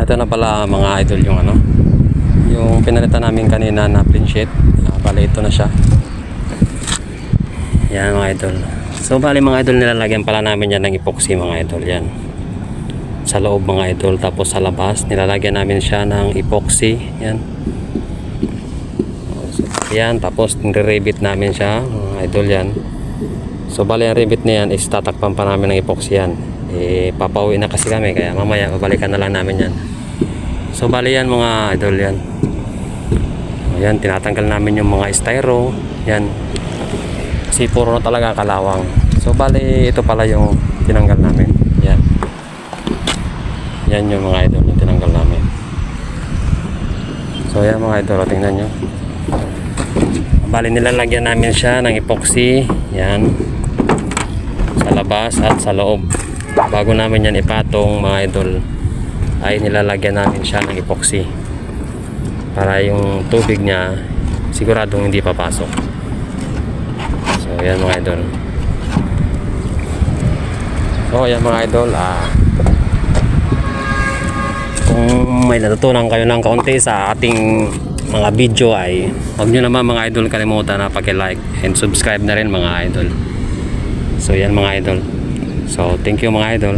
Ito na pala mga idol yung yung pinalitan namin kanina na print sheet. Bali ito na siya. Yan mga idol. So bali mga idol, nilalagyan pala namin yan ng epoxy mga idol. Yan sa loob mga idol, tapos sa labas nilalagyan namin siya ng epoxy. Yan. Yan, tapos nire-rebit namin siya mga idol. Yan. So bali ang rebit na yan is tatakpan pa namin ng epoxy yan. Papauwi na kasi kami, kaya mamaya babalikan na lang namin yan. So bali yan mga idol. Yan. Yan, tinatanggal namin yung mga styro. Yan. Kasi puro na talaga kalawang. So bali ito pala yung tinanggal namin. Yan. Yan yung mga idol yung tinanggal namin. So yan mga idol, tingnan nyo. Bali nilalagyan namin siya ng epoxy. Yan. Sa labas at sa loob. Bago namin yan ipatong mga idol, ay nilalagyan namin siya ng epoxy para yung tubig niya siguradong hindi papasok. So yan mga idol. So yan mga idol, kung may natutunan kayo ng kaunti sa ating mga video, ay huwag nyo naman mga idol kalimutan na paki-like and subscribe na rin mga idol. So yan mga idol. So thank you mga idol.